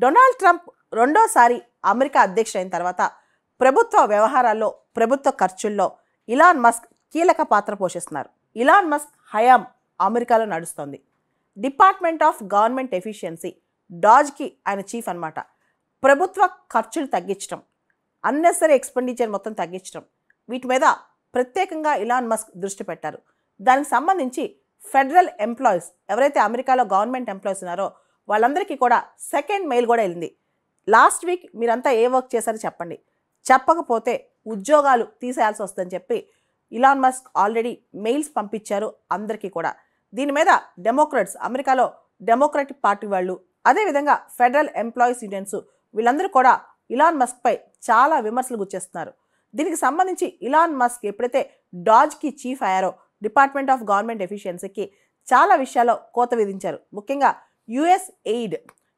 Donald Trump రెండోసారి America అధ్యక్షుడైన తర్వాత ప్రభుత్వ వ్యవహారాల్లో, ప్రభుత్వ ఖర్చుల్లో ఇలాన్ మస్క్ కీలక పాత్ర పోషిస్తున్నారు. ఇలాన్ మస్క్ హయాం అమెరికాలో నడుస్తోంది. డిపార్ట్మెంట్ ఆఫ్ గవర్నమెంట్ ఎఫిషియన్సీ డాజ్కి ఆయన చీఫ్ అన్నమాట. ప్రభుత్వ ఖర్చులు తగ్గించడం, అన్నెసరీ ఎక్స్పెండిచర్ మొత్తం తగ్గించడం, వీటి మీద ప్రత్యేకంగా ఇలాన్ మస్క్ దృష్టి పెట్టారు. దానికి సంబంధించి ఫెడరల్ ఎంప్లాయీస్ ఎవరైతే అమెరికాలో గవర్నమెంట్ ఎంప్లాయీస్ ఉన్నారో వాళ్ళందరికీ కూడా సెకండ్ మెయిల్ కూడా వెళ్ళింది. లాస్ట్ వీక్ మీరంతా ఏ వర్క్ చేశారో చెప్పండి, చెప్పకపోతే ఉద్యోగాలు తీసేయాల్సి వస్తుందని చెప్పి ఇలాన్ మస్క్ ఆల్రెడీ మెయిల్స్ పంపించారు అందరికీ కూడా. దీని మీద డెమోక్రాట్స్, అమెరికాలో డెమోక్రటిక్ పార్టీ వాళ్ళు, అదేవిధంగా ఫెడరల్ ఎంప్లాయీస్ యూనియన్స్ వీళ్ళందరూ కూడా ఇలాన్ మస్క్పై చాలా విమర్శలు గుచ్చేస్తున్నారు. దీనికి సంబంధించి ఇలాన్ మస్క్ ఎప్పుడైతే డాజ్కి చీఫ్ అయ్యారో, డిపార్ట్మెంట్ ఆఫ్ గవర్నమెంట్ ఎఫిషియన్సీకి చాలా విషయాల్లో కోత విధించారు. ముఖ్యంగా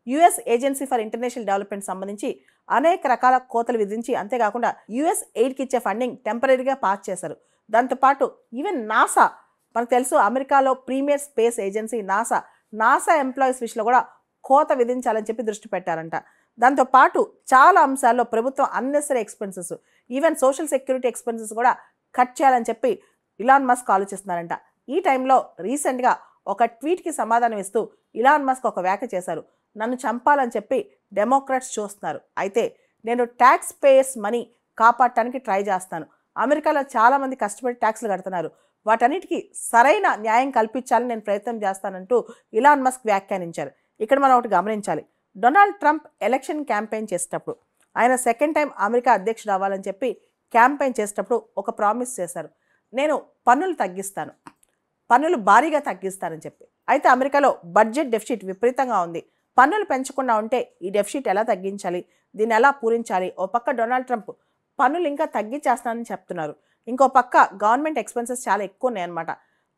US agency for international development సంబంధించి అనేక రకాల కోతలు విధించి, అంతేకాకుండా యుఎస్ ఎయిడ్కి ఇచ్చే ఫండింగ్ టెంపరీగా పాస్ చేశారు. దాంతోపాటు ఈవెన్ నాసా, మనకు తెలుసు అమెరికాలో premier space agency NASA employees విషయంలో కూడా కోత విధించాలని చెప్పి దృష్టి పెట్టారంట. దాంతోపాటు చాలా అంశాల్లో ప్రభుత్వం unnecessary expenses, even social security expenses కూడా కట్ చేయాలని చెప్పి ఇలాన్ మస్క్ ఆలోచిస్తున్నారంట. ఈ టైంలో రీసెంట్గా ఒక ట్వీట్కి సమాధానం ఇస్తూ ఇలాన్ మస్క్ ఒక వ్యాఖ్య చేశారు. నన్ను చంపాలని చెప్పి డెమోక్రాట్స్ చూస్తున్నారు, అయితే నేను ట్యాక్స్ పేయర్స్ మనీ కాపాడటానికి ట్రై చేస్తాను. అమెరికాలో చాలామంది కష్టపడి ట్యాక్స్లు కడుతున్నారు, వాటన్నిటికీ సరైన న్యాయం కల్పించాలని నేను ప్రయత్నం చేస్తానంటూ ఇలాన్ మస్క్ వ్యాఖ్యానించారు. ఇక్కడ మనం ఒకటి గమనించాలి, డొనాల్డ్ ట్రంప్ ఎలక్షన్ క్యాంపెయిన్ చేసేటప్పుడు, ఆయన సెకండ్ టైం అమెరికా అధ్యక్షుడు అవ్వాలని చెప్పి క్యాంపెయిన్ చేసేటప్పుడు ఒక ప్రామిస్ చేశారు, నేను పన్నులు తగ్గిస్తాను, పన్నులు భారీగా తగ్గిస్తానని చెప్పి. అయితే అమెరికాలో బడ్జెట్ డెఫిసిట్ విపరీతంగా ఉంది. పన్నులు పెంచకుండా ఉంటే ఈ డెఫిసిట్ ఎలా తగ్గించాలి, దీన్ని ఎలా పూరించాలి? ఓ పక్క డొనాల్డ్ ట్రంప్ పన్నులు ఇంకా తగ్గించేస్తానని చెప్తున్నారు, ఇంకో పక్క గవర్నమెంట్ ఎక్స్పెన్సెస్ చాలా ఎక్కువ ఉన్నాయన్నమాట.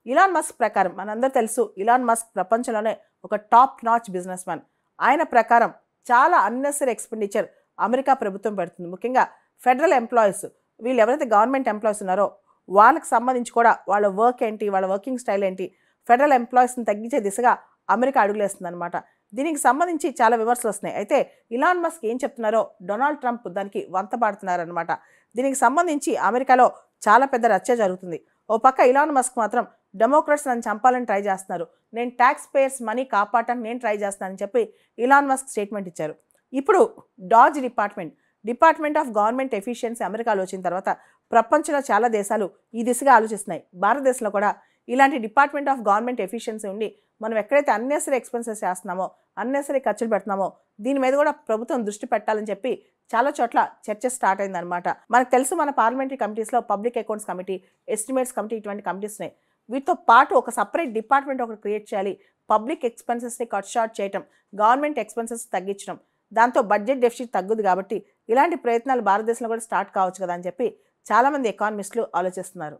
ఇలాన్ మస్క్ ప్రకారం, మనందరూ తెలుసు ఇలాన్ మస్క్ ప్రపంచంలోనే ఒక టాప్ నాచ్ బిజినెస్ మ్యాన్. ఆయన ప్రకారం చాలా అన్నెసరీ ఎక్స్పెండిచర్ అమెరికా ప్రభుత్వం పెడుతుంది. ముఖ్యంగా ఫెడరల్ ఎంప్లాయీస్, వీళ్ళు ఎవరైతే గవర్నమెంట్ ఎంప్లాయీస్ ఉన్నారో వాళ్ళకి సంబంధించి కూడా వాళ్ళ వర్క్ ఏంటి, వాళ్ళ వర్కింగ్ స్టైల్ ఏంటి, ఫెడరల్ ఎంప్లాయీస్ని తగ్గించే దిశగా అమెరికా అడుగులేస్తుంది అనమాట. దీనికి సంబంధించి చాలా విమర్శలు వస్తున్నాయి. అయితే ఇలాన్ మస్క్ ఏం చెప్తున్నారో డొనాల్డ్ ట్రంప్ దానికి వంతపాడుతున్నారనమాట. దీనికి సంబంధించి అమెరికాలో చాలా పెద్ద రచ్చ జరుగుతుంది. ఓ పక్క ఇలాన్ మస్క్ మాత్రం డెమోక్రాట్స్ నన్ను చంపాలని ట్రై చేస్తున్నారు, నేను ట్యాక్స్ పేయర్స్ మనీ కాపాడటానికి నేను ట్రై చేస్తానని చెప్పి ఇలాన్ మస్క్ స్టేట్మెంట్ ఇచ్చారు. ఇప్పుడు డాజ్ డిపార్ట్మెంట్ ఆఫ్ గవర్నమెంట్ ఎఫిషియన్సీ అమెరికాలో వచ్చిన తర్వాత ప్రపంచంలో చాలా దేశాలు ఈ దిశగా ఆలోచిస్తున్నాయి. భారతదేశంలో కూడా ఇలాంటి డిపార్ట్మెంట్ ఆఫ్ గవర్నమెంట్ ఎఫిషియన్సీ ఉండి మనం ఎక్కడైతే అన్నెసరీ ఎక్స్పెన్సెస్ చేస్తున్నామో, అన్నెసరీ ఖర్చులు పెడుతున్నామో దీని మీద కూడా ప్రభుత్వం దృష్టి పెట్టాలని చెప్పి చాలా చోట్ల చర్చ స్టార్ట్ అయిందనమాట. మనకు తెలుసు మన పార్లమెంటరీ కమిటీస్లో public accounts committee, estimates committee, ఇటువంటి కమిటీస్ ఉన్నాయి. వీటితో పాటు ఒక సపరేట్ డిపార్ట్మెంట్ ఒకటి క్రియేట్ చేయాలి. పబ్లిక్ ఎక్స్పెన్సెస్ని కట్ షార్ట్ చేయటం, గవర్నమెంట్ ఎక్స్పెన్సెస్ తగ్గించడం, దాంతో బడ్జెట్ డెఫిసిట్ తగ్గుదు. కాబట్టి ఇలాంటి ప్రయత్నాలు భారతదేశంలో కూడా స్టార్ట్ కావచ్చు కదా అని చెప్పి చాలామంది ఎకానమిస్టులు ఆలోచిస్తున్నారు.